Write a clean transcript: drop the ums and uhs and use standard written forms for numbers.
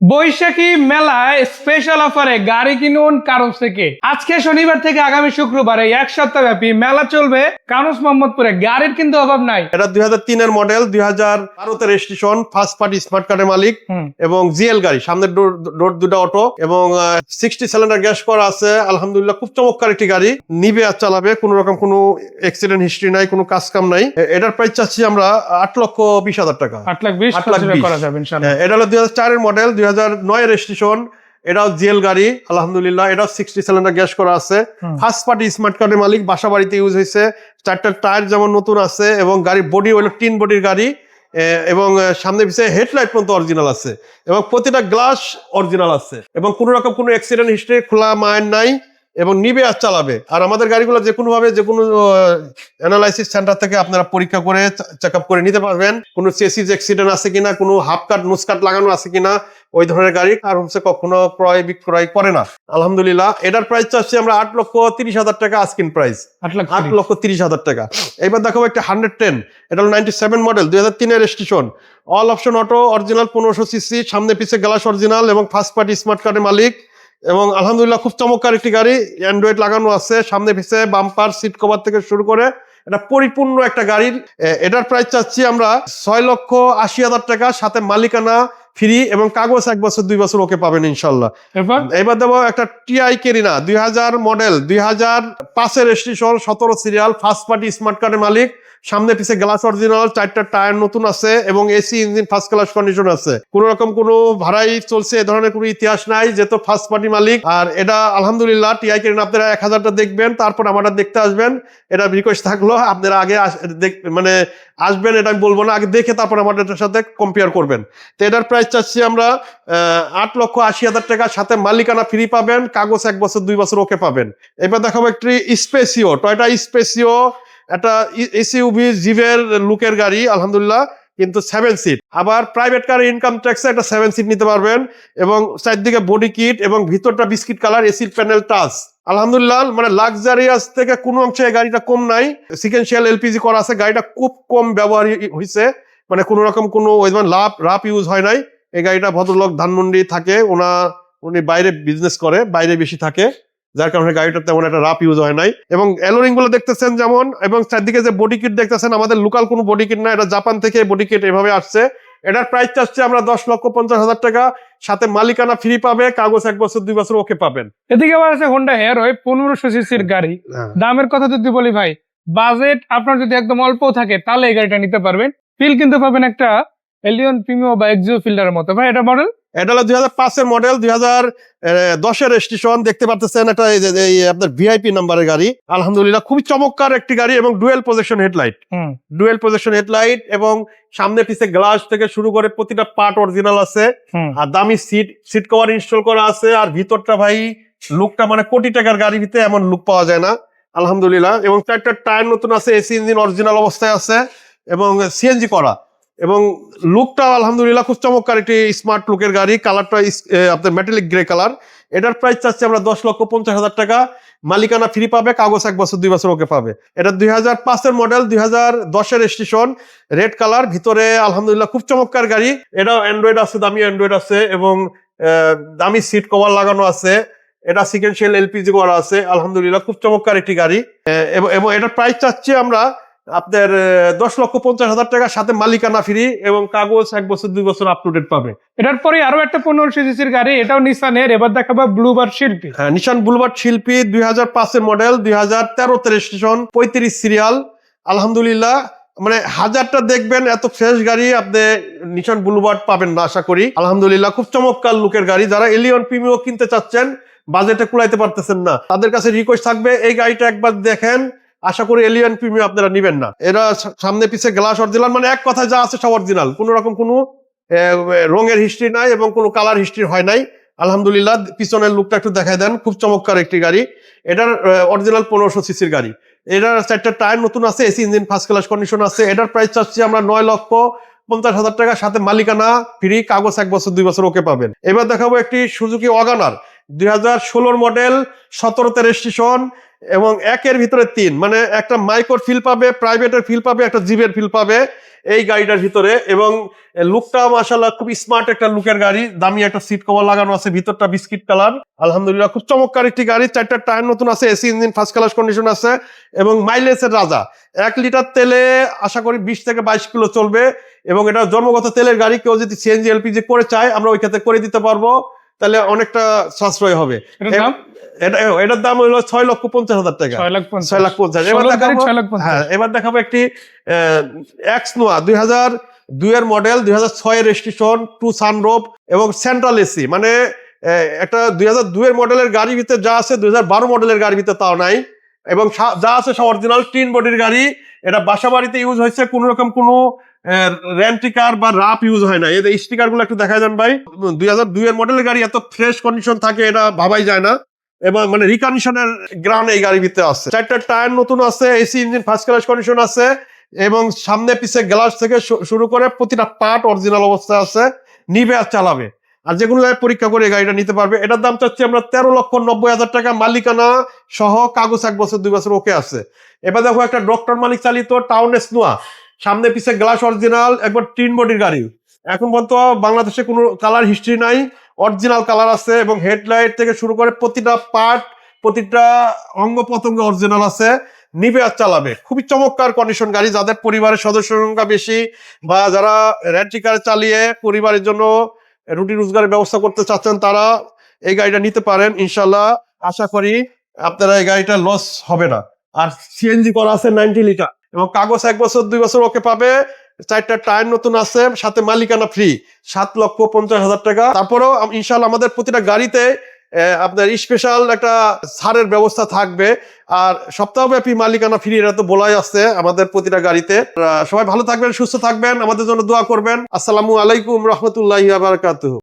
বৈশাখী মেলায় স্পেশাল অফারে গাড়ি কিনুন কারুস থেকে। আজকে শনিবার থেকে আগামী শুক্রবার এই এক সপ্তাহ ব্যাপী মেলা চলবে কারুস মোহাম্মদপুরে। গাড়ির কিন্তু অভাব নাই। এটা 2003 model, 2012 registration, first party smart কার্ডের মালিক এবং জিএল গাড়ি, সামনের ডোর দুটো অটো এবং 60 সিলিন্ডার গ্যাস করা আছে। আলহামদুলিল্লাহ খুব চমৎকার একটি গাড়ি, নিবে আর চালাবে, কোনো রকম কোনো অ্যাক্সিডেন্ট হিস্ট্রি নাই, কোনো কাজ কাম নাই। এটার প্রাইস চাচ্ছি আমরা 8,20,000 টাকা। 8,20,000 করা যাবে ইনশাআল্লাহ। এটা হলো 2004 মডেল, 2009 রেজিস্ট্রেশন, এটাও জিএল গাড়ি। আলহামদুলিল্লাহ এটাও 60 সিলিন্ডার গ্যাস করা আছে, ফার্স্ট পার্টি স্মার্ট কার্ডের মালিক, বাসা বাড়িতে ইউজ হয়েছে। চারটা টায়ার যেমন নতুন আছে এবং গাড়ির বডি হলো টিন বডির গাড়ি এবং সামনে পিছিয়ে হেডলাইট পর্যন্ত অরিজিনাল আছে এবং প্রতিটা গ্লাস অরিজিনাল আছে এবং কোনো রকম কোনো অ্যাক্সিডেন্ট হিস্ট্রি, খোলা মাইন নাই এবং নিবে আর চালাবে। আর আমাদের গাড়িগুলো যে কোনো ভাবে যে কোনো অ্যানালাইসিস সেন্টার থেকে আপনারা পরীক্ষা করে চেক আপ করে নিতে পারবেন, কোনো চেসিস অ্যাক্সিডেন্ট আছে কিনা, কোনো হাফ কাট নুস কাট লাগানো আছে কিনা। ওই ধরনের গাড়ি আর কখনো ক্রয় বিক্রয় করে না। আলহামদুলিল্লাহ এটার প্রাইস চাচ্ছি আমরা 8,30,000 টাকা, আস্কিং প্রাইস 8,30,000 টাকা। এবার দেখাবো একটা 110, এটা হলো 97 model, 2003 registration, all option auto, original 1500 CC, সামনে পিছে গ্লাস অরিজিনাল এবং ফার্স্ট পার্টি স্মার্ট কার্ডের মালিক এবং আলহামদুলিল্লাহ খুব চমৎকার একটি গাড়ি। অ্যান্ড্রয়েড লাগানো আছে, সামনে পিছে বাম্পার, সিট কভার থেকে শুরু করে এটা পরিপূর্ণ একটা গাড়ির। এটার প্রাইস চাচ্ছি আমরা 6,80,000 টাকা, সাথে মালিকানা ফ্রি এবং কাগজ 1 বছর 2 বছর ওকে পাবেন ইনশাল্লাহ। এবার দেবো একটা TI কেরিনা, 2000 model, 2005 registration, 17 serial, first party smart কার্ডের মালিক, সামনে পিছে গ্লাস অরিজিনাল, 4টা টায়ার নতুন আছে এবং AC engine first class condition আছে। কোন রকম কোনো ভাড়াই চলছে এ ধরনের কোনো ইতিহাস নাই, যেহেতু ফার্স্ট পার্টি মালিক। আর এটা আলহামদুলিল্লাহ টিআই কেরিনা আপনারা 1000টা দেখবেন, তারপর আমাদের দেখতে আসবেন। এটা রিকোয়েস্ট থাকলো আপনারা আগে মানে আসবেন, এটা আমি বলবো না, আগে দেখে তারপর আমাদের সাথে কম্পেয়ার করবেন। তো এটার প্রাইস চাচ্ছি আমরা 8,80,000 টাকা, সাথে মালিকানা ফ্রি পাবেন, কাগজ 1 বছর 2 বছর ওকে পাবেন। এবার দেখাবো একটি স্পেসিও, টয়োটা স্পেসিও, একটা এসইউভি জিভের লুকের গাড়ি আলহামদুলিল্লাহ, কিন্তু 7 সিট। আবার প্রাইভেট কার ইনকাম ট্যাক্সে একটা 7 সিট নিতে পারবেন এবং চারদিকে বডি কিট এবং ভিতরটা বিস্কিট কালার, এসির প্যানেল টাচ। আলহামদুলিল্লাহ মানে লাক্সারিয়াস থেকে কোনো অংশে এই গাড়িটা কম নাই। সিকেন্সিয়াল এলপিজি করা আছে, গাড়িটা খুব কম ব্যবহার হয়েছে, মানে কোনো রকম কোনো রাফ ইউজ হয় নাই। এই গাড়িটা ভদ্রলোক ধানমন্ডি থাকে, উনি বাইরে বিজনেস করে, বাইরে বেশি থাকে, যার কারণে গাড়িটা তেমন একটা রাফ ইউজ হয় নাই। এবং অ্যালোরিং গুলো দেখতেছেন যেমন, এবং চারদিকে যে বডি কিট দেখতেছেন আমাদের লোকাল কোনো বডি কিট না, এটা জাপান থেকে বডি কিট এভাবে আসছে। এটার প্রাইস চাচ্ছে আমরা 10,50,000 টাকা, সাথে মালিকানা ফ্রি পাবে, কাগজ 1 বছর 2 বছর ওকে পাবেন। এদিকে আবার আছে হোন্ডা হেরোয় 1500 সিসির গাড়ি। দামের কথা যদি বলি ভাই, বাজেট আপনার যদি একদম অল্প থাকে তাহলে এই গাড়িটা নিতে পারবেন। ফিল কিন্তু পাবেন একটা এলিয়ন প্রিমিও বা এক্সিও ফিল্ডারের মতো। ভাই এটা মডেল, এটা হলো 2005 মডেল, 2010 রেজিস্ট্রেশন, দেখতে পাচ্ছেন এটা আপনার ভিআইপি নাম্বারের গাড়ি। আলহামদুলিল্লাহ খুবই চমৎকার একটি গাড়ি এবং ডুয়েল প্রজেকশন হেডলাইট এবং সামনে পিছে গ্লাস থেকে শুরু করে প্রতিটা পার্ট অরিজিনাল আছে। আর দামি সিট কভার ইনস্টল করা আছে। আর ভিতরটা ভাই লুকটা মানে কোটি টাকার গাড়ির ভিতরে এমন লুক পাওয়া যায় না আলহামদুলিল্লাহ। এবং 4টা টায়ার নতুন আছে, এসি ইঞ্জিন অরিজিনাল অবস্থায় আছে এবং সিএনজি করা এবং লুকটা আলহামদুলিল্লাহ খুব চমৎকার একটি স্মার্ট লুকের গাড়ি। কালারটা আপনার মেটালিক গ্রে কালার। এটার প্রাইস চাচ্ছি আমরা 10,50,000 টাকা, মালিকানা ফ্রি পাবে, কাগজ 1 বছর 2 বছর ওকে পাবে। এটা 2005 মডেল, 2010 রেজিস্ট্রেশন, রেড কালার, ভিতরে আলহামদুলিল্লাহ খুব চমৎকার গাড়ি। এটাও অ্যান্ড্রয়েড আছে, দামি অ্যান্ড্রয়েড আছে এবং দামি সিট কভার লাগানো আছে। এটা সিকেন্সিয়াল এলপিজি করা আছে। আলহামদুলিল্লাহ খুব চমৎকার একটি গাড়ি এবং এটার প্রাইস চাচ্ছি আমরা আপনার 10,50,000 টাকা, সাথে মালিকানা ফ্রি এবং কাগজ 1 বছর 2 বছর আপ টু ডেট পাবে। এটার পরে আরো একটা 1500 সিসির গাড়ি, এটাও নিসানের। এবার দেখাবো ব্লুবার্ড শিল্পী। হ্যাঁ, নিশান ব্লুবার্ড শিল্পী, 2005 মডেল, 2013 রেজিস্ট্রেশন, 35 সিরিয়াল। আলহামদুলিল্লাহ মানে 1000টা দেখবেন, এত ফ্রেশ গাড়ি আপনি নিশান ব্লুবার্ড পাবেন না আশা করি। আলহামদুলিল্লাহ খুব চমৎকার লুকের গাড়ি। যারা এলিয়ন প্রিমিও কিনতে চাচ্ছেন, বাজেটে কুলাইতে পারতেছেন না, তাদের কাছে রিকোয়েস্ট থাকবে এই গাড়িটা একবার দেখেন। আশা করি এলিয়ন প্রিমিয়াম আপনারা নিবেন না। এরা সামনে পিছে গ্লাস অরিজিনাল, মানে এক কথা যা আছে সব অরিজিনাল, কোনো রকম কোনো রঙের হিস্ট্রি নাই এবং কোনো কালার হিস্ট্রি হয় নাই। আলহামদুলিল্লাহ পিছনের লুকটা একটু দেখাই দেন, খুব চমৎকার একটি গাড়ি। এটার অরিজিনাল 1500 সিসির গাড়ি। এটার 4টা টায়ার নতুন আছে, AC engine first class condition আছে। এটার প্রাইস চাচ্ছি আমরা 9,50,000 টাকা, সাথে মালিকানা ফ্রি, কাগজ 1 বছর 2 বছর ওকে পাবেন। এবার দেখাবো একটি সুজুকি ওয়াগনার, 2016 মডেল, 17 রেজিস্ট্রেশন এবং 1-এর ভিতরে 3, মানে একটা মাইক্রোর ফিল পাবে, প্রাইভেটের ফিল পাবে, একটা জিপের ফিল পাবে এই গাড়িটার ভিতরে। এবং লুকটা মাশাআল্লাহ খুব স্মার্ট একটা লুকের গাড়ি, দামি একটা সিট কভার লাগানো আছে, ভিতরটা বিস্কিট কালার। আলহামদুলিল্লাহ খুব চমৎকার একটি গাড়ি। 4টা টায়ার নতুন আছে, AC engine first class condition আছে এবং মাইলেজের রাজা। 1 লিটার তেলে আশা করি 20 থেকে 22 কিলো চলবে। এবং এটা জন্মগত তেলের গাড়ি, কেউ যদি সিএনজি এলপিজি করে চায় আমরা ওই ক্ষেত্রে করে দিতে পারবো, তাহলে অনেকটা সাশ্রয় হবে। এটার দাম হলো 6,50,000 টাকা। 6,50,000। এবার দেখাবো একটি এক্স নোয়া 2002 এর মডেল, 2006 এর রেজিস্ট্রেশন, 2 সানরুফ এবং সেন্ট্রাল এসি। মানে একটা 2002 এর মডেলের গাড়ির ভিতরে যা আছে 2012 মডেলের গাড়ির ভিতরে তাও নাই। এবং যা আছে সব অরিজিনাল টিন বডির গাড়ি। এটা বাসা বাড়িতে ইউজ হয়েছে, কোন রকম কোনো রেন্টিকার বা রাপ ইউজ হয় না। এই স্টিকার গুলো একটু দেখা যান ভাই। 2002 এর মডেলের গাড়ি এত ফ্রেশ কন্ডিশন থাকে এটা ভাবাই যায় না। এবং মানে রিকন্ডিশনের গ্রাউন্ড এই গাড়ির ভিতরে আছে। 4টা টায়ার নতুন আছে, AC engine first class condition আছে এবং সামনে পিছে গ্লাস থেকে শুরু করে প্রতিটা পার্ট অরিজিনাল অবস্থায় আছে। নিবে আর চালাবে, আর যেগুলো পরীক্ষা করে এই গাড়িটা নিতে পারবে। এটার দাম চাচ্ছি আমরা 13,90,000 টাকা, মালিকানা সহ, কাগজ 1 বছর 2 বছর ওকে আছে। এবার দেখো একটা ডক্টর মালিক চালিত টাউন নোয়া, সামনে পিছে গ্লাস অরিজিনাল, একবার টিন বডির গাড়ি। এখন পর্যন্ত বাংলাদেশে কোনো কালার হিস্ট্রি নাই, অরিজিনাল কালার আছে এবং হেডলাইট থেকে শুরু করে প্রতিটা পার্ট, প্রতিটা অঙ্গ প্রত্যঙ্গ অরিজিনাল আছে। নিবে আর চালাবে, খুবই চমৎকার কন্ডিশন গাড়ি। যাদের পরিবারের সদস্য সংখ্যা বেশি বা যারা রেন্টিকার চালিয়ে পরিবারের জন্য রুটি রোজগারের ব্যবস্থা করতে চাচ্ছেন তারা এই গাড়িটা নিতে পারেন। ইনশাল্লাহ আশা করি আপনারা এই গাড়িটা লস হবে না। আর সিএনজি করা আছে 90 লিটার এবং কাগজ 1 বছর 2 বছর ওকে পাবে। 4টা টায়ার নতুন আছে, সাথে মালিকানা ফ্রি, 7,50,000 টাকা। তারপরেও ইনশাল্লাহ আমাদের প্রতিটা গাড়িতে আপনার স্পেশাল একটা ছাড়ের ব্যবস্থা থাকবে। আর সপ্তাহব্যাপী মালিকানা ফ্রি, এটা তো বলাই আছে আমাদের প্রতিটা গাড়িতে। সবাই ভালো থাকবেন, সুস্থ থাকবেন, আমাদের জন্য দোয়া করবেন। আসসালামু আলাইকুম রহমতুল্লাহি ওয়া বারাকাতুহু।